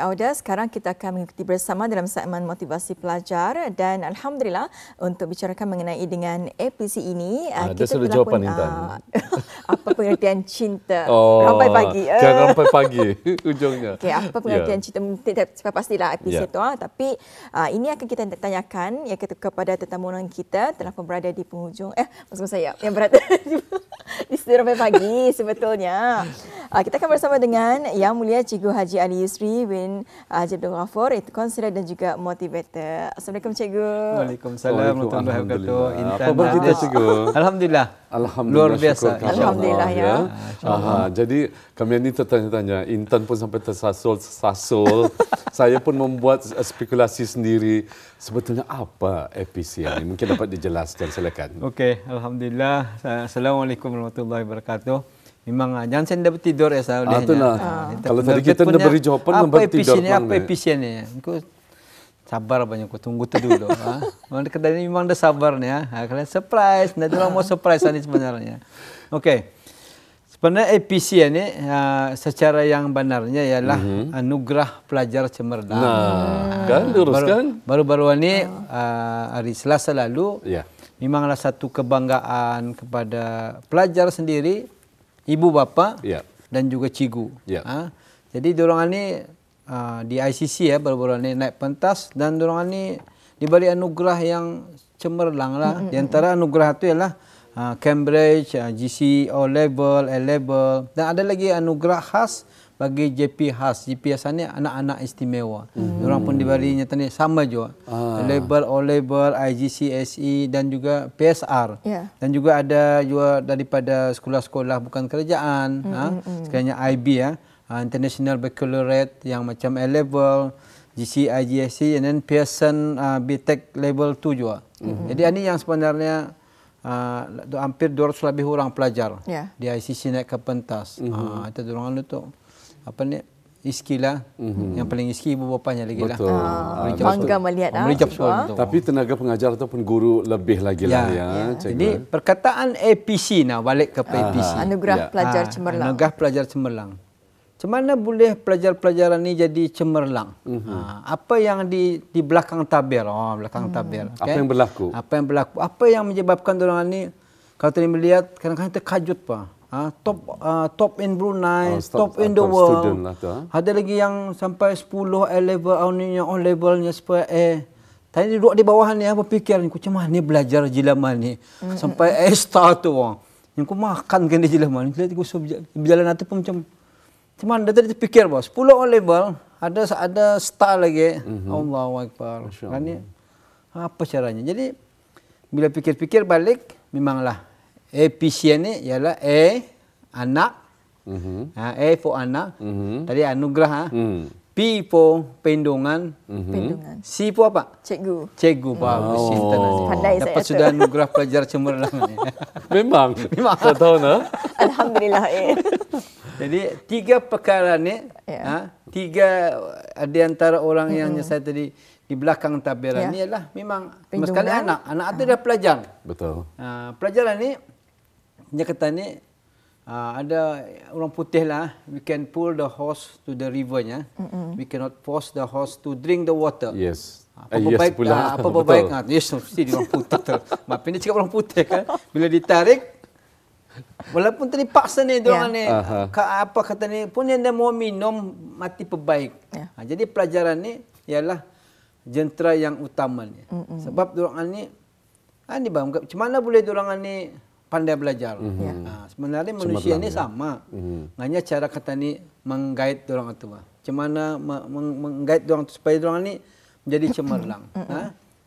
Auda, sekarang kita akan mengikuti bersama dalam segmen motivasi pelajar dan alhamdulillah untuk bicarakan mengenai dengan APC ini Ada sudah jawapan Intan. apa pengertian cinta rampai pagi. Kan rampai pagi ujungnya. Okey, apa pengertian cinta tidak pastilah APC itu tapi ini akan kita tanyakan kepada tetamu kita telah pun berada di penghujung maksud saya yang berada di studio rampai pagi sebetulnya. Kita akan bersama dengan Yang Mulia Cikgu Haji Ali Yusri bin Haji Abdul Ghafur, itu konselor dan juga motivator. Assalamualaikum Cikgu. Waalaikumsalam warahmatullahi wabarakatuh. Apa khabar kita Cikgu? Alhamdulillah. Alhamdulillah. Luar biasa. Alhamdulillah ya. Jadi kami ini tertanya-tanya, Intan pun sampai tersasul. Saya pun membuat spekulasi sendiri. Sebetulnya apa APC ini? Mungkin dapat dijelaskan, silakan. Okey, alhamdulillah. Assalamualaikum warahmatullahi wabarakatuh. Memang jangan saya dapat tidur ya saya. Kalau tadi kita dah beri jawapan dapat tidur. Apa efisiennya? Kau sabar banyak kau tunggu tu dulu. Kedai ini memang dah sabar ni ya. Kalian surprise, nanti orang mau surprise ni sebenarnya. Okey. Sebenarnya APC ini secara yang benarnya ialah anugerah pelajar cemerlang. Kan luruskan. Baru-baru ini hari Selasa lalu memanglah satu kebanggaan kepada pelajar sendiri, ibu bapa dan juga cikgu. Jadi diorang ni di ICC baru-baru ni naik pentas dan diorang ni diberi anugerah yang cemerlang lah. Di antara anugerah itu ialah Cambridge, GC O level, A level dan ada lagi anugerah khas bagi JP khas. JP khas ni anak-anak istimewa. Diorang pun diberinya tadi sama juga. A level, O level, IGC SE dan juga PSR. Dan juga ada juga daripada sekolah-sekolah bukan kerajaan, sekiranya IB International Baccalaureate yang macam A level, GC IGSE and then Pearson BTech level 2 juga. Jadi ini yang sebenarnya hampir 200 lebih orang pelajar di ICC naik ke pentas. Itu diorang tu apa ni iskilah yang paling iski ibu bapanya lagi lah. Bangga melihat Tapi tenaga pengajar ataupun guru lebih lagi lah ya. Jadi perkataan APC balik ke APC. Anugerah pelajar cemerlang. Anugerah pelajar cemerlang. Macam mana boleh pelajar-pelajaran ni jadi cemerlang? Apa yang di belakang tabir? Belakang tabir. Okay? Apa yang berlaku? Apa yang menyebabkan orang ni kalau tadi melihat kadang-kadang terkajut top in Brunei, top in the world. Ada lagi yang sampai 10 A level, O levelnya supaya tadi duduk di bawah ni berfikir ni macam mana ni belajar jilama ni sampai A star tu yang ku makan kan di jilama ni. Lihat aku berjalan nanti pun macam mana tadi terfikir 10 O level ada star lagi. Allahu akbar. Kan apa caranya? Jadi bila fikir-fikir balik memanglah APC ni ialah A anak, A for anak, tadi anugerah, P for pendungan, C for apa? Cikgu. Bagus. Dapat sudah anugerah pelajar cemerlang ni. Memang. Tak tahu Alhamdulillah. Jadi 3 perkara ni, 3 di antara orang yang saya tadi di belakang tabiran ni ialah memang sekali anak itu dah pelajar. Betul. Pelajaran ni dia kata ni ada orang putih lah, we can pull the horse to the river we cannot force the horse to drink the water. Yes. Apa baik yes, mesti dia orang putih. Maaf ini cakap orang putih kan, bila ditarik walaupun tadi paksa ni diorang ni apa kata ni pun yang dia mau minum mati pebaik. Jadi pelajaran ni ialah jentera yang utamanya. Sebab diorang ni bang, macam mana boleh diorang ni pandai belajar. Sebenarnya manusia ni sama. Hanya cara kata ni menggait diorang tu. Macam mana menggait diorang tu supaya diorang ni menjadi cemerlang.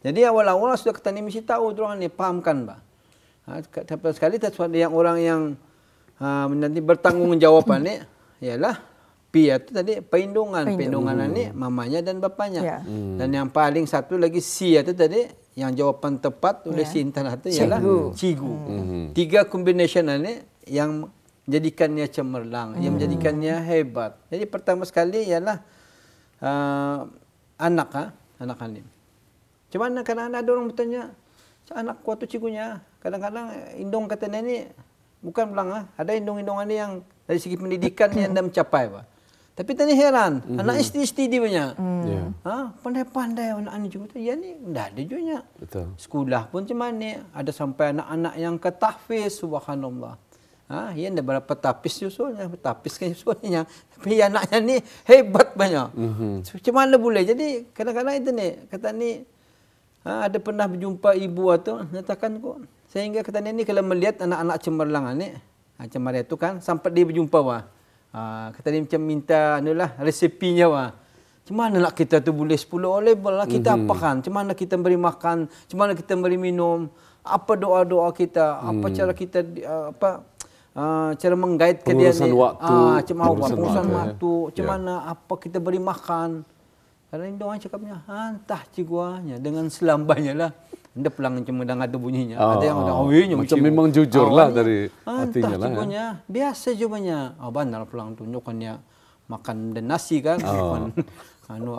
Jadi awal-awal sudah kata ni mesti tahu diorang ni fahamkan bah. Tapi sekali yang orang yang nanti bertanggungjawab ni ialah P itu tadi perlindungan ni mamanya dan bapanya. Dan yang paling satu lagi C itu tadi yang jawapan tepat oleh si Intan itu ialah cikgu. 3 combination ni yang menjadikannya cemerlang, yang menjadikannya hebat. Jadi pertama sekali ialah anak ni. Macam mana kadang-kadang ada orang bertanya, anak kuat tu cikgunya. Kadang-kadang indung kata ni bukan belang ada indung-indungan ni yang dari segi pendidikan yang dah mencapai Tapi tadi heran, anak isti dia banyak. Pandai-pandai anak ni juga. Ya ni dah ada juga. Sekolah pun macam mana? Ada sampai anak-anak yang ke tahfiz, subhanallah. Yang dah berapa tapis usulnya, tapis kan usulnya. Tapi anaknya ni hebat banyak. Macam mana boleh? Jadi kadang-kadang itu ni, kata ni, ada pernah berjumpa ibu tu, nyatakan kok. Sehingga kata ni kalau melihat anak-anak cemerlang ni, cemara itu kan, sampai dia berjumpa wah. Kata dia macam minta anulah resepinya wah. Macam mana nak kita tu boleh 10 O-level lah kita apakan? Macam mana kita beri makan? Macam mana kita beri minum? Apa doa-doa kita? Apa cara kita cara mengguide ke dia ni? Pengurusan waktu. Macam mana apa kita beri makan? Kadang dia orang cakapnya, entah cikgu dengan selambanya lah. Anda pulang macam dah ada bunyinya. Ada yang macam memang jujur lah dari hatinya lah. Cikgunya biasa jubanya. Benar pulang tunjukkannya makan dan nasi kan.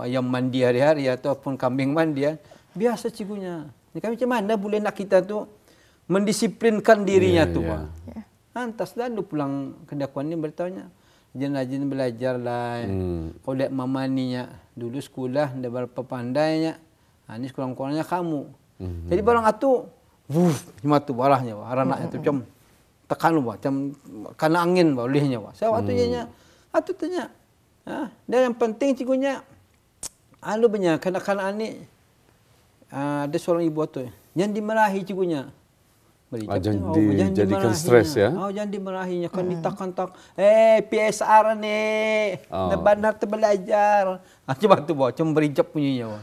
Ayam mandi hari-hari ataupun kambing mandi. Biasa cikgunya. Kami macam mana boleh nak kita tu mendisiplinkan dirinya tu. Antas lalu pulang ke dakwaan ni bertanya. Rajin-rajin belajar lah. Kalau lihat mama ni dulu sekolah dah berapa pandainya. Ini sekurang-kurangnya kamu. Jadi barang tu, cuma tu barahnya, anak itu macam tekan macam kena angin bolehnya. Saya waktu tu tanya, dan yang penting cikgunya, banyak kanak-kanak ni ada seorang ibu tu, jangan dimarahi cikgunya. Jangan jadikan stres ya. Jangan dimarahinya kan ditak-tak. PSR ni, benar terbelajar. Cuma tu macam berijap punya.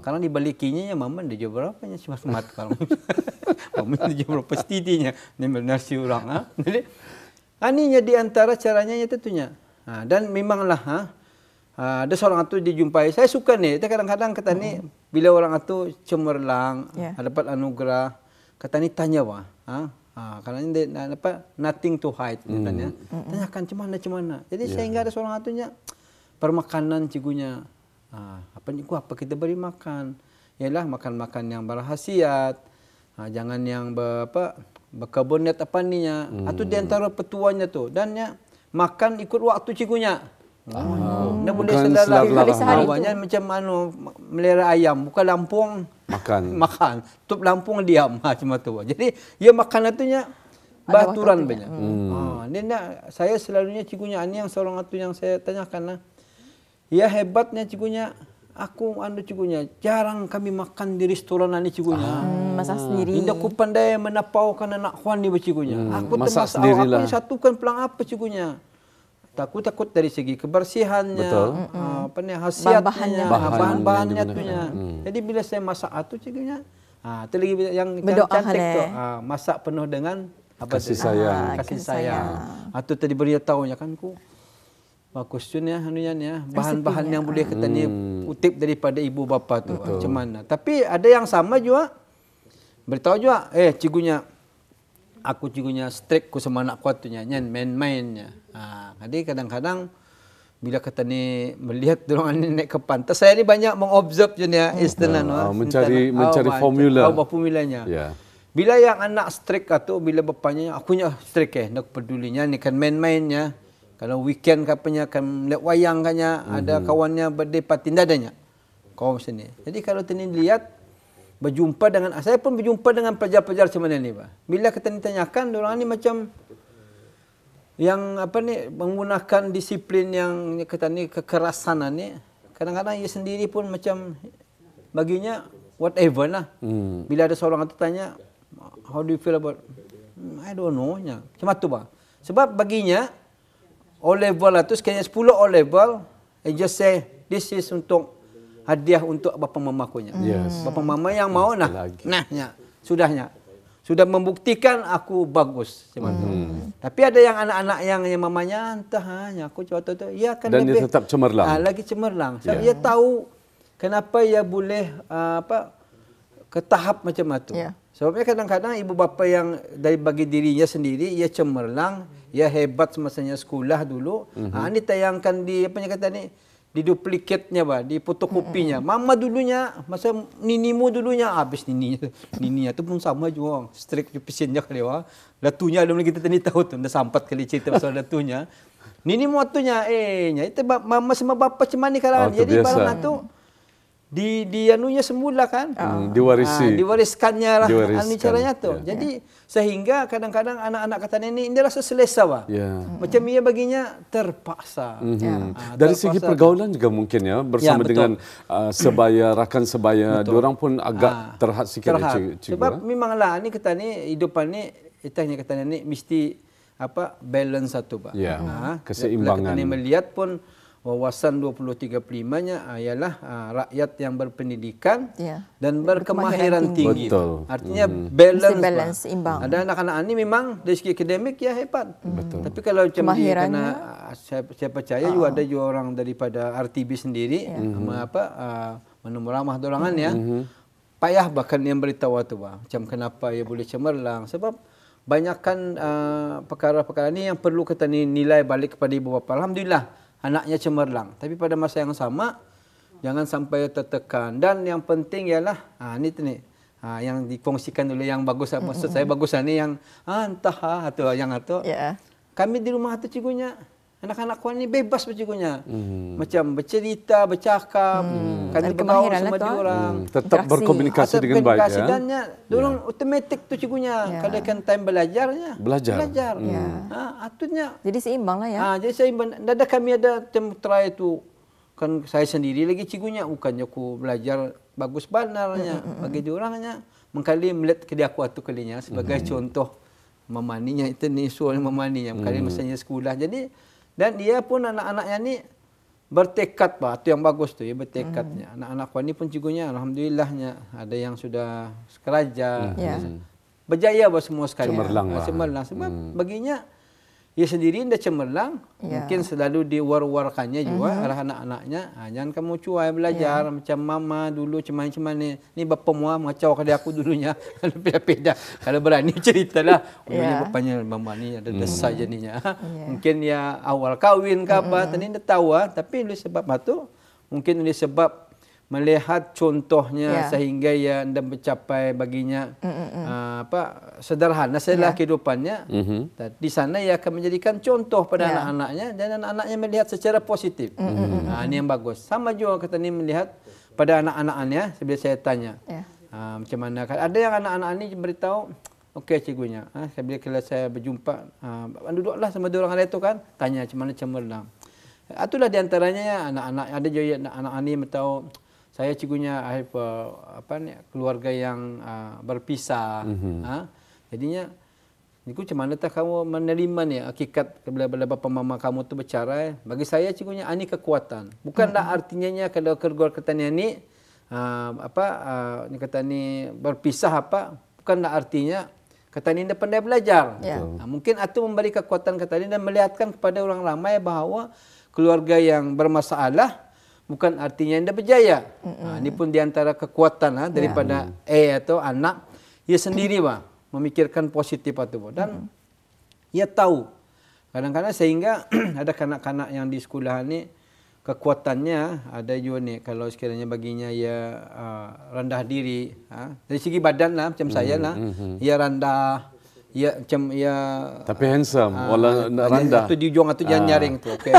Karena dibalikinya mama dia jawab berapanya cuma smart kalau. Mama dia jawab berapa stidinya. Ni benar si orang. Jadi aninya di antara caranya tentunya. Dan memanglah ada seorang tu dijumpai. Saya suka ni. Kadang-kadang kata ni bila orang tu cemerlang, dapat anugerah. Kata ni tanya wah, kalau ni nothing to hide, tanya, tanyakan macam mana. Jadi sehingga ada seorang atunya permakanan cikgunya, apa kita beri makan, ialah makan-makan yang berkhasiat, jangan yang berkarbonat apa ninya, atau di antara petuanya tu, dan makan ikut waktu cikgunya. Dia boleh selalu macam melihara ayam, buka lampung makan, tutup lampung diam macam tu. Jadi ia makan itunya baturan banyak. Saya selalunya cikgunya ini yang seorang tu yang saya tanyakan. Ya hebatnya cikgunya. Aku cikgunya jarang kami makan di restoran ini cikgunya. Masak sendiri. Indah ku pandai menapaukan anak Juan ni cikgunya. Aku masak sendirilah. Aku satukan pelang apa cikgunya. Takut dari segi kebersihannya, khasiatnya, bahan-bahannya tunya. Jadi bila saya masak tu cikgunya, itu lagi yang cantik tu, masak penuh dengan kasih sayang. Kasih sayang. Atau tadi beritahu kan ku bagus tu bahan-bahan yang boleh kita ni kutip daripada ibu bapa tu. Macam mana? Tapi ada yang sama juga beritahu juga, cikgunya aku cikgunya strict ku sama anak kuatunya, main-mainnya. Jadi kadang-kadang bila kata ni melihat orang ni naik ke pantas, saya ni banyak mengobserv je ni mencari formulanya. Bila yang anak strict tu, bila bapaknya akunya strict nak pedulinya ni kan main-mainnya. Kalau weekend kapanya kan lihat wayang kannya, ada kawannya birthday party dadanya. Kau macam ni. Jadi kalau tadi lihat berjumpa dengan saya pun berjumpa dengan pelajar-pelajar macam mana ni, Pak. Bila kita ditanyakan orang ni macam yang menggunakan disiplin yang kata ni kekerasan ni, kadang-kadang ia sendiri pun macam baginya whatever lah. Bila ada seorang tu tanya, how do you feel about I don't know nya. Macam tu, Pak. Sebab baginya O-level lah tu sekiranya 10 O-level, I just say this is untuk hadiah untuk bapa mamakunya. Bapa mama yang mau sudahnya. Sudah membuktikan aku bagus. Tapi ada yang anak-anak yang mamanya entah aku coba tu ia akan dan lebih dia tetap cemerlang. Lagi cemerlang. Sebab dia tahu kenapa ia boleh ke tahap macam itu. Sebabnya kadang-kadang ibu bapa yang dari bagi dirinya sendiri ia cemerlang, ia hebat semasanya sekolah dulu. Ini tayangkan di kata ni di duplikatnya, di fotokopinya. Mama dulunya, masa ninimu dulunya, habis nininya tu pun sama juga. Strict pisiannya kali Latunya belum kita tadi tahu tu, dah sampat kali cerita pasal latunya. Nini motonya nya itu mama sama bapa cuman ni kalangan. Jadi barang itu di anunya semula kan, diwariskannya lah anu caranya tu. Jadi sehingga kadang-kadang anak-anak kata ini rasa selesa bah. Macam ia baginya terpaksa. Dari segi pergaulan juga mungkin ya bersama dengan sebaya, rakan sebaya, diorang pun agak terhad sikit. Sebab memanglah ni kata ni hidupan ni itanya kata ni mesti balance satu pak. Keseimbangan. Kita melihat pun wawasan 2035-nya ialah rakyat yang berpendidikan dan berkemahiran tinggi. Betul. Artinya balance, imbang. Ada anak-anak ini memang dari segi akademik ya hebat. Betul. Tapi kalau macam dia kena saya percaya juga ada juga orang daripada RTB sendiri menemu ramah dorangan ya. Payah bahkan yang beritahu tu macam kenapa ia boleh cemerlang sebab banyakkan perkara-perkara ni yang perlu kita nilai balik kepada ibu bapa. Alhamdulillah anaknya cemerlang. Tapi pada masa yang sama jangan sampai tertekan. Dan yang penting ialah yang dikongsikan oleh yang bagus. Maksud saya bagus ni yang entah atau yang atau. Kami di rumah tu cigunya anak-anak kawan ni bebas bercigunya. Macam bercerita, bercakap, kami bergaul sama dia orang. Tetap berkomunikasi dengan baik ya. Dan dorang automatik tu cigunya. Kalau kan time belajarnya. Belajar. Atunya. Jadi seimbang lah ya. Jadi seimbang. Ada kami ada try tu kan saya sendiri lagi cigunya bukannya aku belajar bagus banarnya bagi diorangnya mengkali melihat ke dia aku atu kalinya sebagai contoh memaninya itu ni soal memaninya mengkali misalnya sekolah. Jadi dan dia pun anak-anaknya ni bertekad pak, itu yang bagus tu ya bertekadnya. Anak-anak ni pun cigunya alhamdulillahnya ada yang sudah sekeraja, berjaya semua sekali. Cemerlang sebab baginya ia sendiri dah cemerlang, mungkin selalu diwar-warkannya juga oleh anak-anaknya. Jangan kamu cuai belajar macam mama dulu cuman ni bapa mua mengacau pada aku dulunya. Kalau beda-beda, kalau berani ceritalah. Umumnya bapanya mama ni ada desa jadinya. Mungkin ya awal kahwin ke apa, tadi dah tahu tapi oleh sebab itu mungkin oleh sebab melihat contohnya sehingga ia anda mencapai baginya sederhana sajalah kehidupannya. Di sana ia akan menjadikan contoh pada anak-anaknya dan anak-anaknya melihat secara positif. Ini yang bagus. Sama juga kita ni melihat pada anak-anaknya. Sebelum saya tanya macam mana ada yang anak-anak ini beritahu okey cigunya. Bila saya berjumpa duduklah sama dia orang itu kan tanya macam mana cemerlang. Itulah di antaranya anak-anak ada juga anak-anak ini beritahu saya cigunya keluarga yang berpisah. Jadinya niku macam mana kamu menerima ni hakikat bila bapa mama kamu tu bercerai. Bagi saya cigunya ini kekuatan. Bukanlah artinya kalau keluarga katanya ni ni kata ni berpisah bukanlah artinya kata ni dah pandai belajar. Mungkin itu memberi kekuatan kata ni dan melihatkan kepada orang ramai bahawa keluarga yang bermasalah bukan artinya anda berjaya. Ini pun diantara kekuatan daripada atau anak ia sendiri memikirkan positif itu dan ia tahu kadang-kadang sehingga ada kanak-kanak yang di sekolah ni kekuatannya ada juga ni kalau sekiranya baginya ia rendah diri dari segi badan lah macam saya lah ia rendah ia macam ia tapi handsome wala rendah tu di ujung tu jangan nyaring tu okey.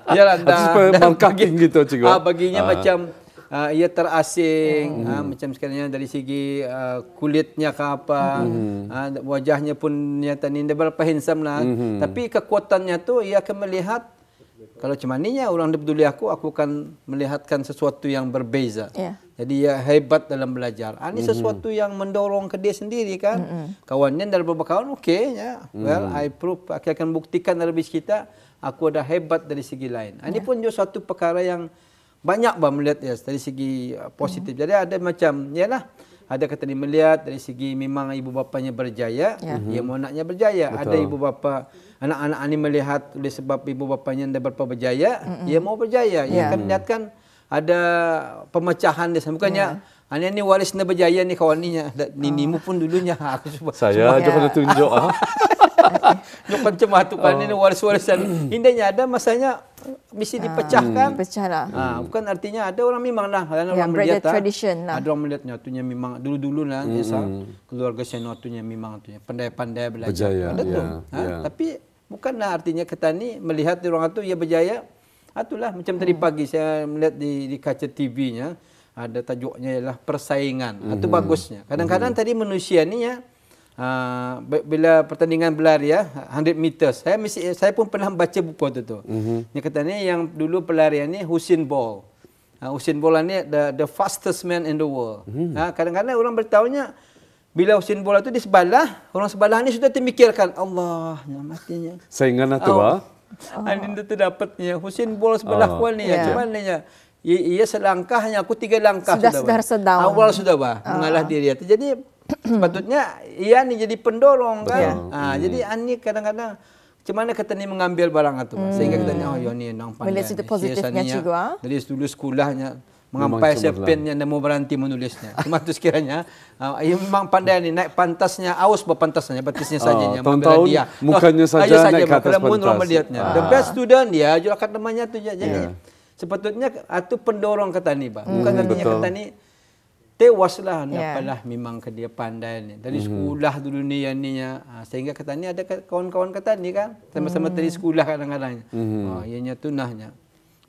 Ya rendah marketing gitu cikgu. Baginya macam ia terasing macam sekiranya dari segi kulitnya ke apa wajahnya pun nyata ni berapa handsome lah tapi kekuatannya tu ia akan melihat kalau macam maninya orang dia peduli aku akan melihatkan sesuatu yang berbeza. Jadi ia hebat dalam belajar. Ini sesuatu yang mendorong ke dia sendiri kan. Kawannya dalam beberapa kawan okey ya. Well I prove aku akan buktikan dalam bis kita aku ada hebat dari segi lain. Ini pun juga suatu perkara yang banyak melihat dari segi positif. Jadi ada macam yalah ada kata dia melihat dari segi memang ibu bapanya berjaya, dia mau anaknya berjaya. Betul. Ada ibu bapa anak-anak ini melihat oleh sebab ibu bapanya dah berapa berjaya, dia mau berjaya. Ia akan melihatkan ada pemecahan dia bukannya ini waris na berjaya ni kawan ni ninimu pun dulunya aku saya aja pada tunjuk Nuk macam tu kan ini waris-warisan. Indahnya ada masanya mesti dipecahkan. Pecahlah. Bukan artinya ada orang memanglah orang melihat ada orang melihatnya tunya memang dulu-dulu keluarga saya tunya memang tunya pandai-pandai belajar. Berjaya. Ada tu. Tapi Bukanlah artinya kita ni melihat orang itu ia berjaya. Itulah macam tadi pagi saya melihat di kaca TV-nya ada tajuknya ialah persaingan. Itu bagusnya. Kadang-kadang tadi manusia ni ya bila pertandingan berlari ya 100 meters saya pun pernah baca buku tu. Dia kata ni yang dulu pelarian ni Usain Bolt. Usain Bolt ni the fastest man in the world. Kadang-kadang orang beritahunya bila Usain Bolt tu di sebelah, orang sebelah ni sudah terfikirkan Allah matinya. Saingan tu Andin tu dapatnya Usain Bolt sebelah kual ni macam mana ya? Ia selangkahnya aku 3 langkah sudah sedang. Awal sudah mengalah diri itu. Jadi sepatutnya ia ni jadi pendorong kan. Jadi ani kadang-kadang macam mana kita ni mengambil barang itu sehingga kita ni ya ni nang pandai. Melihat situ positifnya juga. Dari dulu sekolahnya mengampai pennya dan mau berhenti menulisnya. Cuma tu sekiranya ia memang pandai ni naik pantasnya aus berpantasnya batisnya saja tahun-tahun mukanya saja naik ke atas pantas. The best student dia juga kat namanya tu jadi sepatutnya itu pendorong kata ni bukan artinya kata ni tewaslah apalah memang ke dia pandai ni dari sekolah dulu ni yang ni sehingga kata ni ada kawan-kawan kata ni kan sama-sama dari sekolah kadang-kadang ianya tunahnya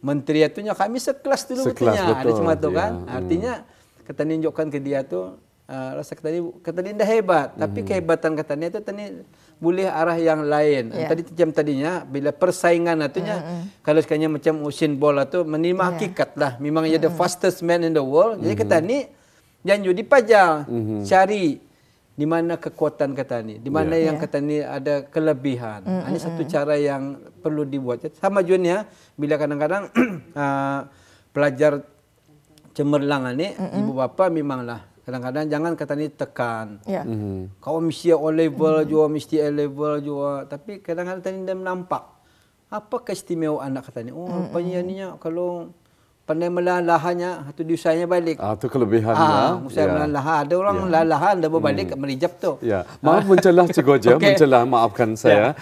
menteri itunya kami sekelas dulu betulnya ada cuma tu kan artinya kata ni tunjukkan ke dia tu rasa kata ni dah hebat tapi kehebatan kata ni tu tadi boleh arah yang lain. Tadi macam tadinya bila persaingan itunya kalau sekalinya macam Usain Bolt tu menerima hakikat lah memang ia the fastest man in the world. Jadi kata ni jangan dipajang cari di mana kekuatan kata ni, di mana yang kata ni ada kelebihan. Ini satu cara yang perlu dibuat. Sama juga bila kadang-kadang pelajar cemerlang ni ibu bapa memanglah kadang-kadang jangan kata ni tekan. Kau mesti O level juga, mesti A level juga. Tapi kadang-kadang tadi dia nampak apa keistimewaan anak kata ni. Oh, rupanya ni kalau pandai melalahannya, itu diusahanya balik. Itu kelebihannya. Usaha melalahan. Ada orang lalahan, dah berbalik merijap tu. Maaf mencelah Cikgu Haji, mencelah, maafkan saya.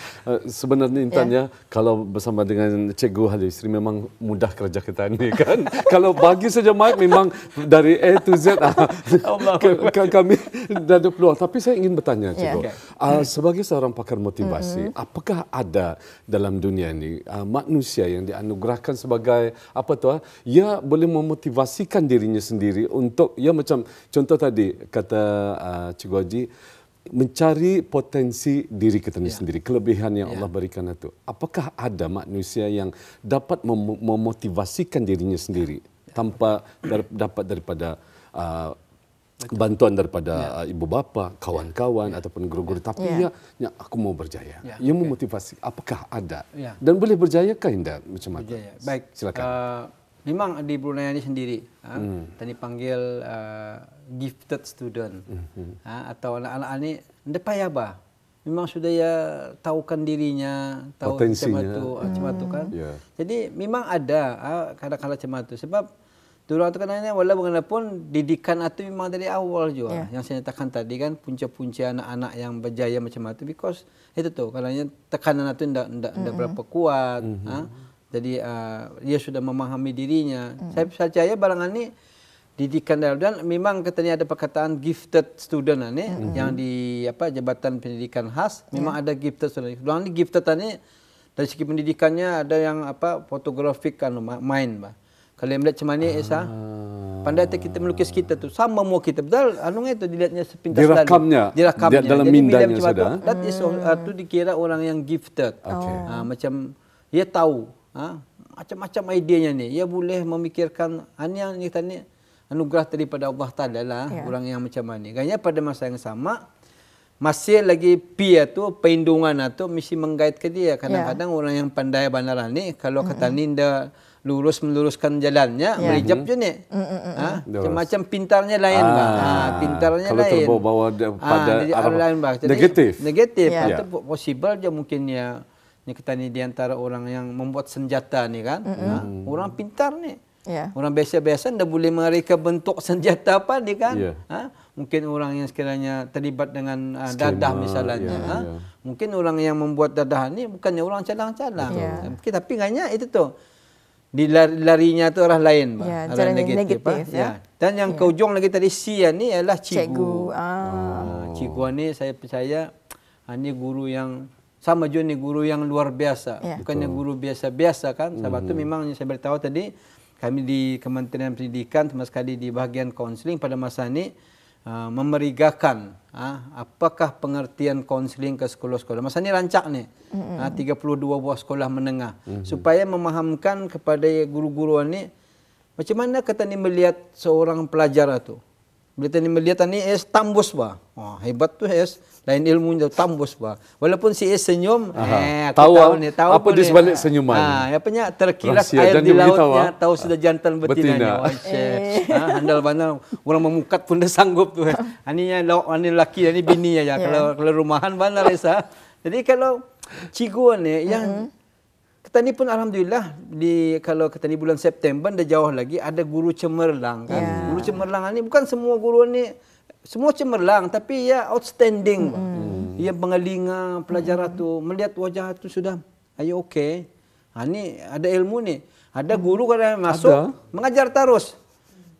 Sebenarnya intannya, kalau bersama dengan Cikgu Halisri memang mudah kerja kita ni kan. Kalau bagi saja mic memang dari A to Z, kami dah ada peluang. Tapi saya ingin bertanya Cikgu, sebagai seorang pakar motivasi, apakah ada dalam dunia ini manusia yang dianugerahkan sebagai apa tu? Ia boleh memotivasikan dirinya sendiri untuk, ya macam contoh tadi kata Cikgu Haji, mencari potensi diri kita sendiri, kelebihan yang Allah berikan itu. Apakah ada manusia yang dapat memotivasikan dirinya sendiri tanpa dapat daripada bantuan daripada ibu bapa, kawan-kawan ataupun guru-guru, tapi aku mau berjaya. Ia memotivasi. Apakah ada? Dan boleh berjayakah Indah macam mana? Baik, silakan. Memang di Brunei ini sendiri, tadi panggil gifted student, atau anak-anak ini tidak payah bah. Memang sudah ya tahukan dirinya, tahu macam itu kan. Jadi memang ada kadang-kadang macam itu. Sebab dulu itu kan walaupun didikan itu memang dari awal juga. Yang saya nyatakan tadi kan punca-punca anak-anak yang berjaya macam itu, because itu tu kalau tekanan itu tidak berapa kuat. Jadi dia sudah memahami dirinya. Saya percaya barangan ni didikan dan memang katanya ada perkataan gifted student ni yang di Jabatan Pendidikan Khas memang ada gifted student. Orang ni gifted ni dari segi pendidikannya ada yang fotografik kan main bah. Kalau yang melihat macam mana Esa, pandai kita melukis kita tu sama mau kita betul itu dilihatnya sepintas dirakamnya dalam mindanya sudah. Itu dikira orang yang gifted. Macam dia tahu macam-macam idenya ni. Ia boleh memikirkan yang ni tadi anugerah daripada Allah Taala lah orang yang macam ni. Ganya pada masa yang sama masih lagi tu perlindungan tu mesti menggait ke dia. Kadang-kadang orang yang pandai bandaran ni kalau kata ni dah meluruskan jalannya merijap je ni. Macam pintarnya lain pintarnya kalau lain. Kalau terbawa pada arah negatif. Itu possible je mungkin ni kita ni di antara orang yang membuat senjata ni kan. Orang pintar ni. Orang biasa-biasa dah boleh mereka bentuk senjata apa ni kan. Mungkin orang yang sekiranya terlibat dengan dadah misalnya. Mungkin orang yang membuat dadah ni bukannya orang calang-calang. Tapi nganya itu tu. Larinya tu arah lain. Arah negatif. Dan yang ke ujung lagi tadi C ni ialah cikgu. Cikgu ni saya percaya ni guru yang sama juga nih guru yang luar biasa, bukannya guru biasa-biasa kan. Sebab itu memang saya beritahu tadi, kami di Kementerian Pendidikan sama sekali di bahagian konseling pada masa ini memerigakan apakah pengertian konseling ke sekolah-sekolah. Masa ini rancak nih 32 buah sekolah menengah supaya memahamkan kepada guru-guru ini macam mana kita ni melihat seorang pelajar itu. Bila ni melihat ni tambus bah. Hebat tu lain ilmunya tambus bah. Walaupun si senyum, tahu apa di sebalik senyuman. Apanya terkilat air di lautnya, tahu sudah jantan betinanya. Handal bandal orang memukat pun dah sanggup tu. Aninya ani laki, ani bini aja. Kalau rumahan bandar Esa. Jadi kalau cikgu ni yang kita ni pun alhamdulillah kalau kita ni bulan September dah jauh lagi ada guru cemerlang kan. Guru cemerlang ni bukan semua guru ni semua cemerlang tapi ya outstanding. Ia pengalinga pelajar tu melihat wajah tu sudah ayo okey. Ni ada ilmu ni. Ada guru kalau masuk mengajar terus.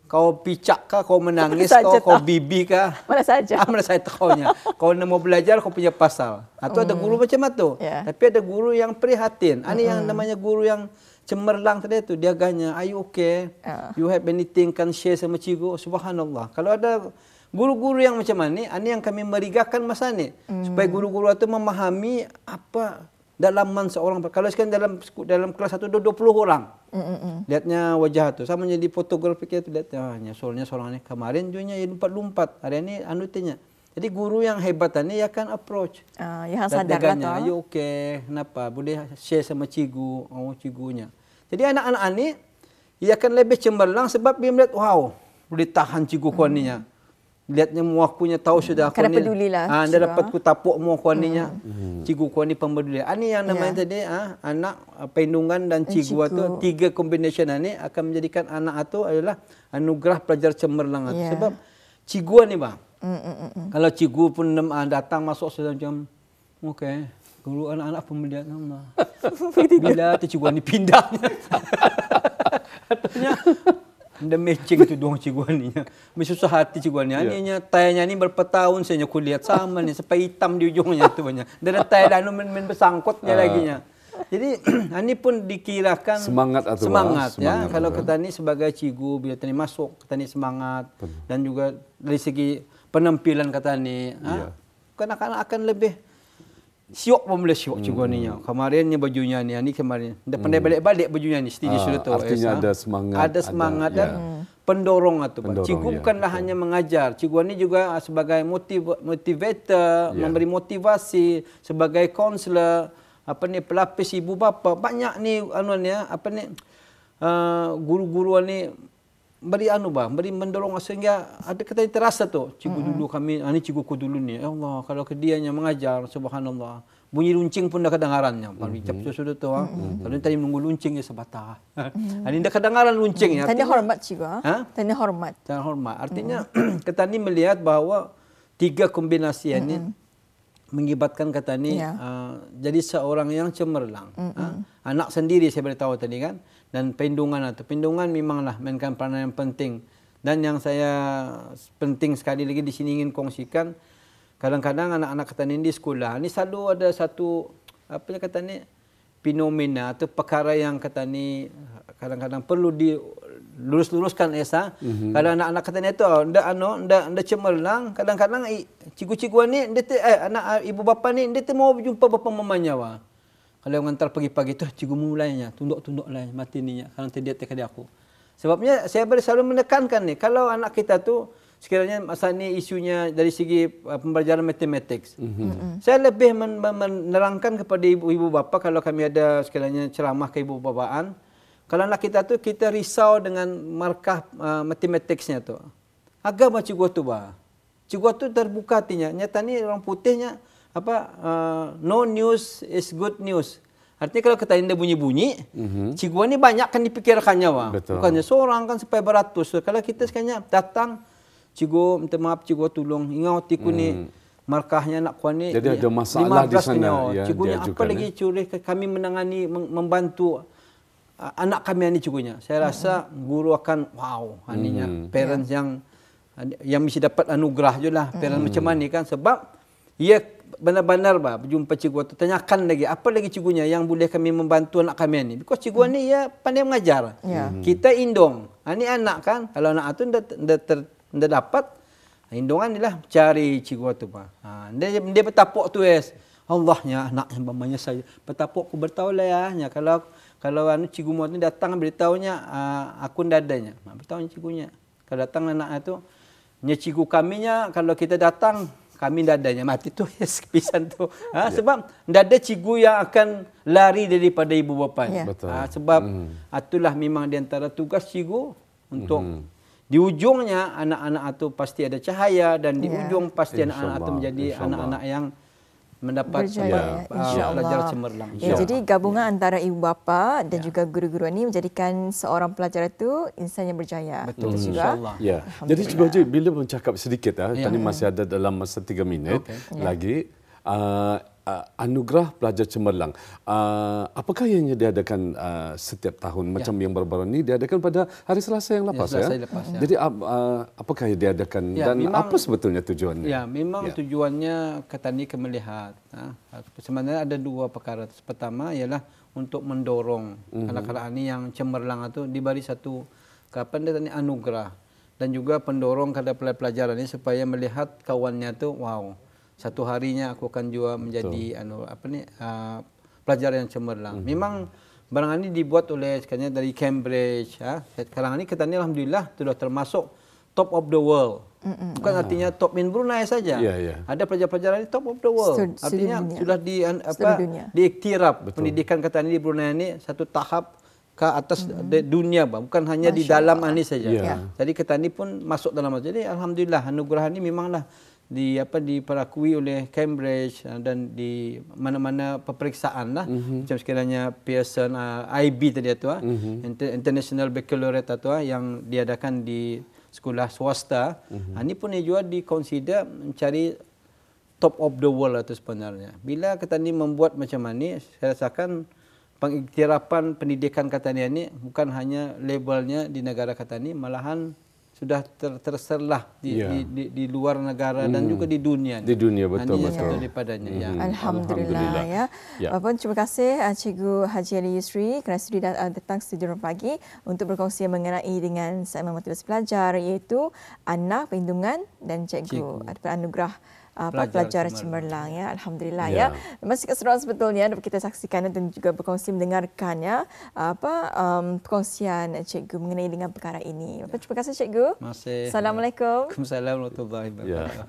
Kau picak kah, kau menangis kau bibi kah? Mana saja. Mana saya tahunya. Kau nak mau belajar kau punya pasal. Atau ada guru macam itu. Tapi ada guru yang prihatin. Ini yang namanya guru yang cemerlang tadi itu. Dia ganya, are you okay? You have anything can share sama cikgu? Subhanallah. Kalau ada guru-guru yang macam ini yang kami merigakan masa ini. Supaya guru-guru itu memahami apa dalaman seorang. Kalau sekarang dalam kelas 1 ada 20 orang. Lihatnya wajah tu sama jadi fotografi kita lihatnya soalnya seorang ni kemarin juanya lompat-lompat hari ini anunya. Jadi guru yang hebat ni akan approach. Yang sadarlah tu. Ayo okey, kenapa? Boleh share sama cikgu, cikgunya. Jadi anak-anak ni ia akan lebih cemerlang sebab dia melihat wow, boleh tahan cikgu kuaninya. Lihatnya muakunya tahu sudah aku ni. Pedulilah. Dia dapat ku tapuk muakuaninya. Cikgu kuani pembeduli. Ini yang namanya tadi anak perlindungan dan cikgu itu 3 combination ini akan menjadikan anak itu adalah anugerah pelajar cemerlang. Sebab cikgu ni bang. Kalau cikgu pun datang masuk sudah macam okey, guru anak-anak pembelian Allah. Bila tu cikgu ni pindahnya. Katanya anda matching tu dong cikgu ni. Susah hati cikgu ni. Aninya tayanya ni berapa tahun saya aku lihat sama ni sampai hitam di ujungnya tu banyak. Dan tay dan men bersangkutnya laginya. Jadi ini pun dikirakan semangat ya. Kalau kita ni sebagai cikgu bila tadi masuk kita ni semangat dan juga dari segi penampilan kata ni kanak-kanak akan lebih siok pun boleh siok cikgu ni. Kemarinnya bajunya ni kemarin. Dah pandai balik-balik bajunya ni. Setuju sudah tu. Artinya ada semangat. Ada semangat dan pendorong itu. Cikgu bukanlah hanya mengajar. Cikgu ni juga sebagai motivator, memberi motivasi, sebagai konselor, pelapis ibu bapa. Banyak ni guru-guru ni beri beri mendorong sehingga ada kita terasa tu cikgu dulu kami ini cikguku dulu ni ya Allah kalau ke dianya mengajar subhanallah bunyi luncing pun dah kedengarannya ucap sudah tu kalau tadi menunggu luncing ya sebatah ini dah kedengaran luncing ya tanda hormat cikgu tanda hormat artinya kita ni melihat bahawa 3 kombinasi ini mengibatkan kata ni jadi seorang yang cemerlang anak sendiri saya beritahu tadi kan dan perlindungan memanglah mainkan peranan yang penting dan yang saya penting sekali lagi di sini ingin kongsikan kadang-kadang anak-anak kata ni di sekolah ni selalu ada satu fenomena atau perkara yang kata ni kadang-kadang perlu dilurus-luruskan kalau anak-anak kata ni tu ndak cemerlang kadang-kadang cikgu-cikgu ni anak ibu bapa ni dia mau berjumpa bapa mamanya kalau mengantar pagi-pagi tu cikgu mulainya tunduk-tunduk lah mati ni kalau nanti dia tekad aku. Sebabnya saya selalu menekankan ni kalau anak kita tu sekiranya masa ni isunya dari segi pembelajaran matematik. Saya lebih menerangkan kepada ibu bapa kalau kami ada sekiranya ceramah ke ibu bapaan kalau anak kita tu kita risau dengan markah matematiknya tu. Agak cikgu tu cikgu tu terbuka hatinya. Nyata ni orang putihnya no news is good news. Artinya kalau kita indah bunyi-bunyi, cikgu ni banyak kan dipikirkannya bukannya seorang kan sampai beratus. Kalau kita sekalinya datang, cikgu minta maaf cikgu tolong ingat tiku ni markahnya nak kuan ni. Jadi ada masalah di sana cikgunya apa lagi curi kami menangani membantu anak kami ni cikgunya. Saya rasa guru akan wow aninya parents yang mesti dapat anugerah je lah parents macam ni kan sebab ia benar-benar berjumpa cikgu tu, tanyakan lagi apa lagi cikgunya yang boleh kami membantu anak kami ni. Because cikgu ni ya pandai mengajar. Kita indong. Ini anak kan, kalau anak tu ndak dapat indongan ni lah cari cikgu tu dia bertapuk tu Allahnya anak yang mamanya saya bertapuk aku bertahu lah ya. Kalau cikgu mu ni datang beritahunya aku ndak adanya. Beritahunya cikgunya. Kalau datang anak tu nya cikgu kaminya kalau kita datang kami ndak adanya mati tu sepisan tu. Sebab ndak ada cikgu yang akan lari daripada ibu bapanya. Sebab itulah memang di antara tugas cikgu untuk di ujungnya anak-anak itu pasti ada cahaya dan di ujung pasti anak-anak itu menjadi anak-anak yang mendapat pelajar cemerlang. Jadi gabungan antara ibu bapa dan juga guru-guru ini menjadikan seorang pelajar itu insan yang berjaya. Betul juga. Ya. Jadi Cikgu Haji bila bercakap sedikit tadi masih ada dalam masa 3 minit lagi anugerah pelajar cemerlang. Apakah yang diadakan setiap tahun macam yang baru-baru ini diadakan pada hari Selasa yang lepas Jadi apakah yang diadakan dan memang, apa sebetulnya tujuannya? Ya, memang tujuannya Katani melihat. Sebenarnya ada 2 perkara. Pertama ialah untuk mendorong anak-anak ini yang cemerlang itu diberi satu anugerah dan juga pendorong kepada pelajaran ini supaya melihat kawannya itu satu harinya aku akan juga menjadi pelajar yang cemerlang. Memang barang ini dibuat oleh sekarang dari Cambridge. Sekarang ini kita ni alhamdulillah sudah termasuk top of the world. Bukan artinya top in Brunei saja. Ada pelajar-pelajar ini top of the world. Artinya sudah diiktiraf pendidikan kita ni di Brunei ini satu tahap ke atas dunia, bukan hanya di dalam ini saja. Jadi kita ni pun masuk dalam. Jadi alhamdulillah anugerah ini memanglah diperakui oleh Cambridge dan di mana-mana peperiksaan lah macam sekiranya Pearson IB tadi tu International Baccalaureate tu yang diadakan di sekolah swasta ini pun juga diconsider mencari top of the world itu sebenarnya. Bila kita ni membuat macam ni, saya rasakan pengiktirafan pendidikan Katani ini bukan hanya labelnya di negara Katani, malahan sudah terserlah di luar negara dan juga di dunia. Di dunia betul. Daripadanya. Alhamdulillah ya. Bapak terima kasih Cikgu Haji Ali Yusri kerana sudi datang studio pagi untuk berkongsi mengenai dengan segmen motivasi pelajar iaitu anak perlindungan dan cikgu ataupun anugerah pelajar cemerlang ya. Alhamdulillah ya. Masih keseruan sebetulnya dapat kita saksikan dan juga berkongsi mendengarkannya perkongsian cikgu mengenai dengan perkara ini. Terima kasih cikgu. Masih. Assalamualaikum. Waalaikumsalam warahmatullahi wabarakatuh.